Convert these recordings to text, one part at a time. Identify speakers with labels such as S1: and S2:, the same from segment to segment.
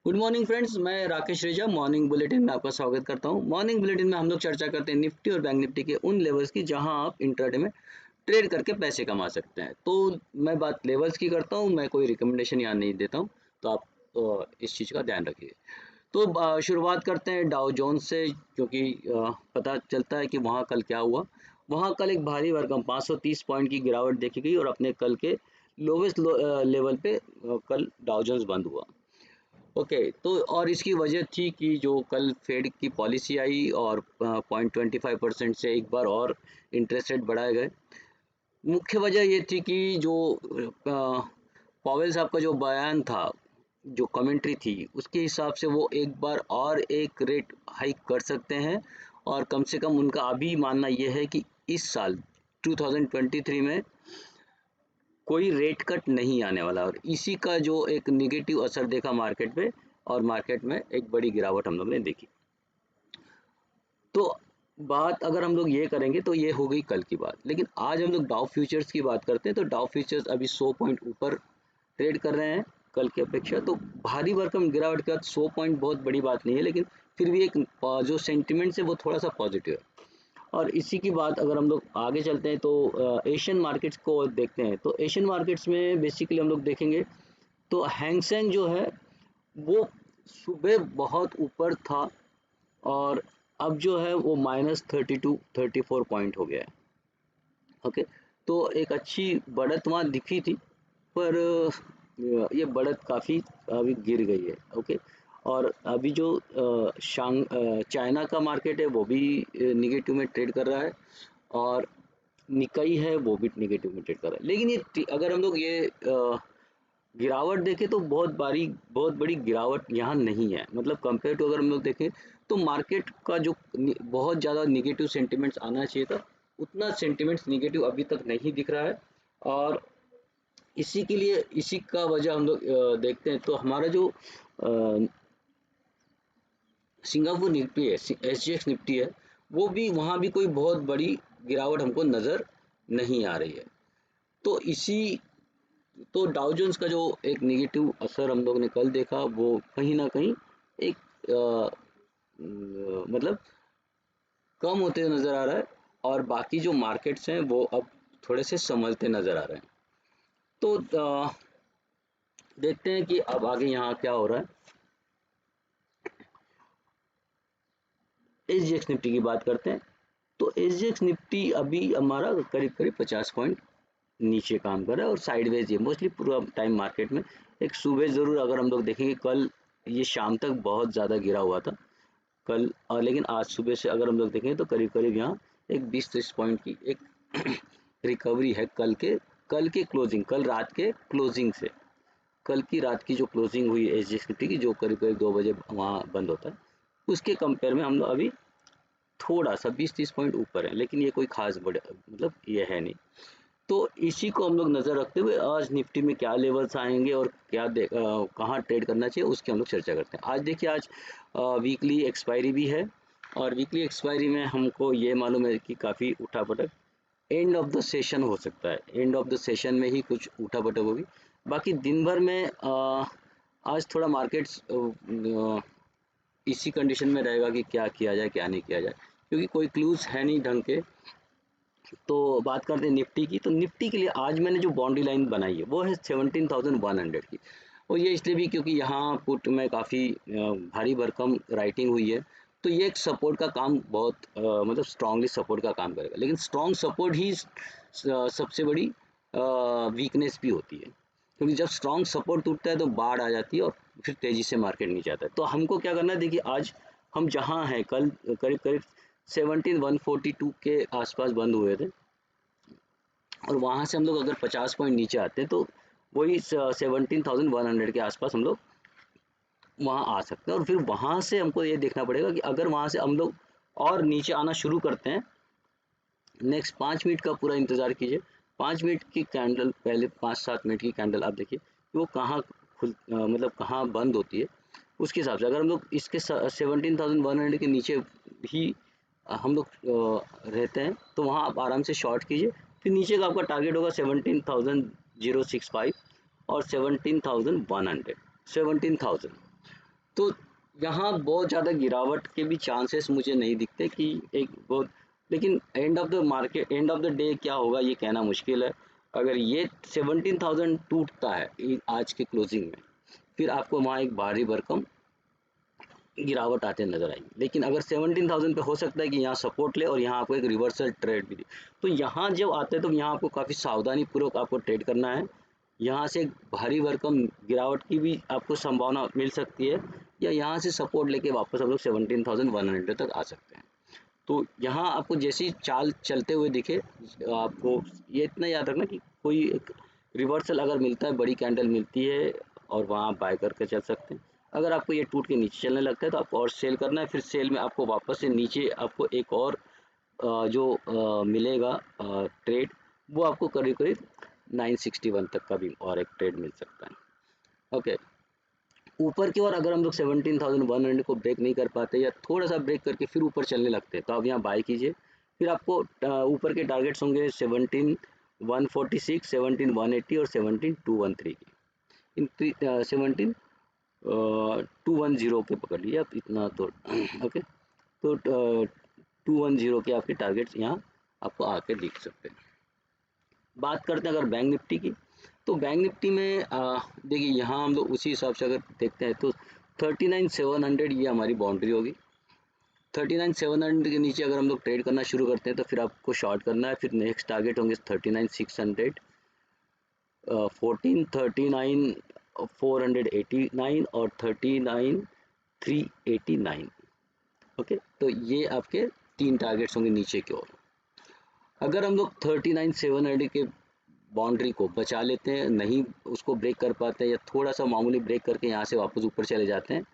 S1: Good morning friends, मैं राकेश रेजा morning bulletin में आपका स्वागत करता हूं। मॉर्निंग बुलेटिन में हम लोग चर्चा करते हैं निफ्टी और बैंक निफ्टी के उन लेवल्स की जहां आप इंट्राडे में ट्रेड करके पैसे कमा सकते हैं। तो मैं बात लेवल्स की करता हूं, मैं कोई रिकमेंडेशन यहाँ नहीं देता हूं, तो आप इस चीज़ का ध्यान रखिए। तो शुरुआत करते हैं डाउ जोन्स से, क्योंकि पता चलता है कि वहाँ कल क्या हुआ। वहाँ कल एक भारी भरकम 530 पॉइंट की गिरावट देखी गई और अपने कल के लोवेस्ट लेवल पे कल डाउ जोन्स बंद हुआ। ओके, तो और इसकी वजह थी कि जो कल फेड की पॉलिसी आई और 0.25% से एक बार और इंटरेस्ट रेट बढ़ाए गए। मुख्य वजह ये थी कि जो पॉवेल साहब का जो बयान था, जो कमेंट्री थी, उसके हिसाब से वो एक बार और एक रेट हाइक कर सकते हैं और कम से कम उनका अभी मानना ये है कि इस साल 2023 में कोई रेट कट नहीं आने वाला और इसी का जो एक निगेटिव असर देखा मार्केट पे और मार्केट में एक बड़ी गिरावट हम लोग ने देखी। तो बात अगर हम लोग ये करेंगे तो ये हो गई कल की बात, लेकिन आज हम लोग डाउ फ्यूचर्स की बात करते हैं। तो डाउ फ्यूचर्स अभी 100 पॉइंट ऊपर ट्रेड कर रहे हैं कल की अपेक्षा। तो भारी भरकम गिरावट के बाद 100 पॉइंट बहुत बड़ी बात नहीं है, लेकिन फिर भी एक जो सेंटिमेंट है वो थोड़ा सा पॉजिटिव है। और इसी की बात अगर हम लोग आगे चलते हैं तो एशियन मार्केट्स को देखते हैं। तो एशियन मार्केट्स में बेसिकली हम लोग देखेंगे तो हैंगसेंग जो है वो सुबह बहुत ऊपर था और अब जो है वो -32-34 पॉइंट हो गया है। ओके, तो एक अच्छी बढ़त वहाँ दिखी थी, पर ये बढ़त काफ़ी अभी गिर गई है। ओके, और अभी जो चाइना का मार्केट है वो भी निगेटिव में ट्रेड कर रहा है और निकाई है वो भी निगेटिव में ट्रेड कर रहा है। लेकिन ये अगर हम लोग ये गिरावट देखें तो बहुत बड़ी गिरावट यहाँ नहीं है। मतलब कंपेयर टू अगर हम लोग देखें तो मार्केट का जो बहुत ज़्यादा निगेटिव सेंटिमेंट्स आना चाहिए था, उतना सेंटिमेंट्स निगेटिव अभी तक नहीं दिख रहा है। और इसी के लिए इसी का वजह हम लोग देखते हैं तो हमारा जो सिंगापुर निफ्टी है, SGX निफ्टी है, वो भी वहाँ भी कोई बहुत बड़ी गिरावट हमको नज़र नहीं आ रही है। तो इसी तो डाउ जोन्स का जो एक नेगेटिव असर हम लोग ने कल देखा वो कहीं ना कहीं एक मतलब कम होते हुए नज़र आ रहा है और बाकी जो मार्केट्स हैं वो अब थोड़े से संभलते नज़र आ रहे हैं। तो देखते हैं कि अब आगे यहाँ क्या हो रहा है। SGX निफ्टी की बात करते हैं। तो SGX निफ्टी अभी हमारा करीब करीब 50 पॉइंट नीचे काम कर रहा है और साइडवेज है मोस्टली पूरा टाइम मार्केट में। एक सुबह ज़रूर अगर हम लोग देखेंगे, कल ये शाम तक बहुत ज़्यादा गिरा हुआ था कल, और लेकिन आज सुबह से अगर हम लोग देखेंगे तो करीब करीब यहाँ एक 20-30 पॉइंट की एक रिकवरी है कल के क्लोजिंग, कल रात के क्लोजिंग से। कल की रात की जो क्लोजिंग हुई SGX निफ्टी की, जो करीब करीब 2 बजे वहाँ बंद होता है, उसके कंपेयर में हम लोग अभी थोड़ा सा 20-30 पॉइंट ऊपर है, लेकिन ये कोई खास बड़े मतलब ये है नहीं। तो इसी को हम लोग नज़र रखते हुए आज निफ्टी में क्या लेवल्स आएंगे और कहाँ ट्रेड करना चाहिए उसकी हम लोग चर्चा करते हैं। आज देखिए, आज वीकली एक्सपायरी भी है और वीकली एक्सपायरी में हमको ये मालूम है कि काफ़ी उठापटक एंड ऑफ द सेशन हो सकता है। एंड ऑफ द सेशन में ही कुछ उठापटक होगी। बाकी दिन भर में आज थोड़ा मार्केट्स इसी कंडीशन में रहेगा कि क्या किया जाए क्या नहीं किया जाए, क्योंकि कोई क्लूज है नहीं ढंग के। तो बात करते हैं निफ्टी की। तो निफ्टी के लिए आज मैंने जो बाउंड्री लाइन बनाई है वो है 17,100 की, और ये इसलिए भी क्योंकि यहाँ पुट में काफ़ी भारी भरकम राइटिंग हुई है। तो ये एक सपोर्ट का काम बहुत मतलब स्ट्रांगली सपोर्ट का काम करेगा, लेकिन स्ट्रांग सपोर्ट ही सबसे बड़ी वीकनेस भी होती है, क्योंकि जब स्ट्रांग सपोर्ट टूटता है तो बाढ़ आ जाती है और फिर तेज़ी से मार्केट नीचे आता है। तो हमको क्या करना है, देखिए आज हम जहाँ हैं, कल करीब करीब 17,142 के आसपास बंद हुए थे और वहाँ से हम लोग अगर 50 पॉइंट नीचे आते हैं तो वही 17,100 के आसपास हम लोग वहाँ आ सकते हैं। और फिर वहाँ से हमको ये देखना पड़ेगा कि अगर वहाँ से हम लोग और नीचे आना शुरू करते हैं, नेक्स्ट 5 मिनट का पूरा इंतज़ार कीजिए। 5 मिनट की कैंडल, पहले 5-7 मिनट की कैंडल आप देखिए कि वो कहाँ मतलब कहाँ बंद होती है। उसके हिसाब से अगर हम लोग इसके 17,100 के नीचे ही हम लोग रहते हैं तो वहाँ आप आराम से शॉर्ट कीजिए। फिर नीचे का आपका टारगेट होगा 17,065 और 17,100, 17,000। तो यहाँ बहुत ज़्यादा गिरावट के भी चांसेस मुझे नहीं दिखते कि एक बहुत, लेकिन एंड ऑफ द डे क्या होगा ये कहना मुश्किल है। अगर ये 17,000 टूटता है आज के क्लोजिंग में, फिर आपको वहाँ एक भारी भरकम गिरावट आते नजर आएगी। लेकिन अगर 17,000 पे हो सकता है कि यहाँ सपोर्ट ले और यहाँ आपको एक रिवर्सल ट्रेड भी दे। तो यहाँ जब आते हैं तो यहाँ आपको काफ़ी सावधानी पूर्वक आपको ट्रेड करना है। यहाँ से एक भारी भरकम गिरावट की भी आपको संभावना मिल सकती है, या यहाँ से सपोर्ट लेके वापस हम लोग 17,100 तक आ सकते हैं। तो यहाँ आपको जैसी चाल चलते हुए दिखे, आपको ये इतना याद रखना कि कोई एक रिवर्सल अगर मिलता है, बड़ी कैंडल मिलती है, और वहाँ आप बाय करके चल सकते हैं। अगर आपको ये टूट के नीचे चलने लगता है तो आपको और सेल करना है। फिर सेल में आपको वापस से नीचे आपको एक और जो मिलेगा ट्रेड, वो आपको करीब करीब 961 तक का भी और एक ट्रेड मिल सकता है। ओके, ऊपर की ओर अगर हम लोग 17,100 को ब्रेक नहीं कर पाते या थोड़ा सा ब्रेक करके फिर ऊपर चलने लगते हैं, तो आप यहाँ बाय कीजिए। फिर आपको ऊपर के टारगेट्स होंगे 17,146, 17,180 और 17,213 की। इन 17,210 पे पकड़ लीजिए आप इतना तो ओके। तो 210 के आपके टारगेट्स यहाँ आपको आके दिख सकते हैं। बात करते हैं अगर बैंक निफ्टी की, तो बैंक निफ्टी में देखिए यहाँ हम लोग उसी हिसाब से अगर देखते हैं तो 39,700 ये हमारी बाउंड्री होगी। 39,700 के नीचे अगर हम लोग ट्रेड करना शुरू करते हैं तो फिर आपको शॉर्ट करना है। फिर नेक्स्ट टारगेट होंगे 39,600, 14,39,489 और 39,389। ओके, तो ये आपके 3 टारगेट्स होंगे नीचे की ओर। अगर हम लोग 39,700 के बाउंड्री को बचा लेते हैं, नहीं उसको ब्रेक कर पाते हैं, या थोड़ा सा मामूली ब्रेक करके यहाँ से वापस ऊपर चले जाते हैं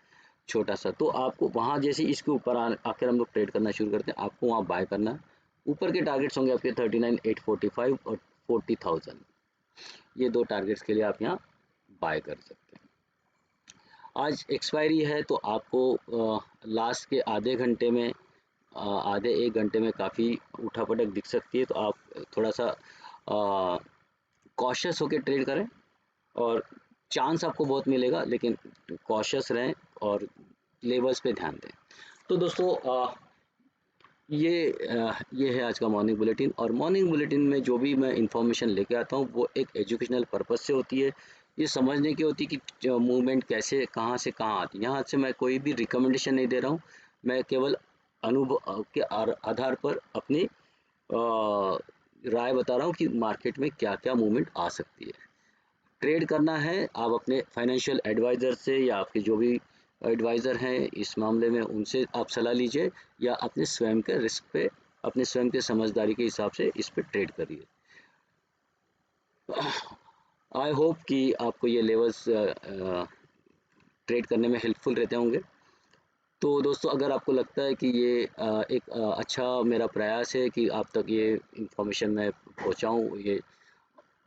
S1: छोटा सा, तो आपको वहाँ जैसे इसके ऊपर आकर हम लोग ट्रेड करना शुरू करते हैं, आपको वहाँ बाय करना है। ऊपर के टारगेट्स होंगे आपके 39,845 और 40,000। ये 2 टारगेट्स के लिए आप यहाँ बाय कर सकते हैं। आज एक्सपायरी है तो आपको लास्ट के आधे घंटे में, आधे 1 घंटे में काफ़ी उठापटक दिख सकती है, तो आप थोड़ा सा कॉशियस होकर ट्रेड करें, और चांस आपको बहुत मिलेगा, लेकिन कॉशियस रहें और लेवल्स पे ध्यान दें। तो दोस्तों ये है आज का मॉर्निंग बुलेटिन, और मॉर्निंग बुलेटिन में जो भी मैं इंफॉर्मेशन लेके आता हूँ वो एक एजुकेशनल पर्पस से होती है। ये समझने की होती है कि मूवमेंट कैसे कहाँ से कहाँ आती है। यहाँ से मैं कोई भी रिकमेंडेशन नहीं दे रहा हूँ, मैं केवल अनुभव के आधार पर अपनी राय बता रहा हूँ कि मार्केट में क्या क्या मूवमेंट आ सकती है। ट्रेड करना है आप अपने फाइनेंशियल एडवाइज़र से, या आपके जो भी एडवाइज़र हैं इस मामले में उनसे आप सलाह लीजिए, या अपने स्वयं के रिस्क पे, अपने स्वयं के समझदारी के हिसाब से इस पे ट्रेड करिए। आई होप कि आपको ये लेवल्स ट्रेड करने में हेल्पफुल रहते होंगे। तो दोस्तों अगर आपको लगता है कि ये एक अच्छा मेरा प्रयास है कि आप तक ये इंफॉर्मेशन मैं पहुँचाऊँ, ये,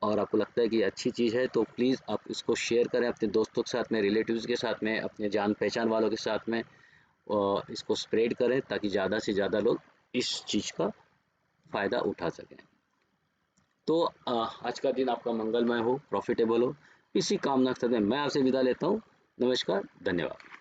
S1: और आपको लगता है कि ये अच्छी चीज़ है, तो प्लीज़ आप इसको शेयर करें अपने दोस्तों के साथ में, रिलेटिव्स के साथ में, अपने जान पहचान वालों के साथ में, और इसको स्प्रेड करें ताकि ज़्यादा से ज़्यादा लोग इस चीज़ का फ़ायदा उठा सकें। तो आज का दिन आपका मंगलमय हो, प्रॉफिटेबल हो, इसी कामना के साथ में मैं आपसे विदा लेता हूँ। नमस्कार, धन्यवाद।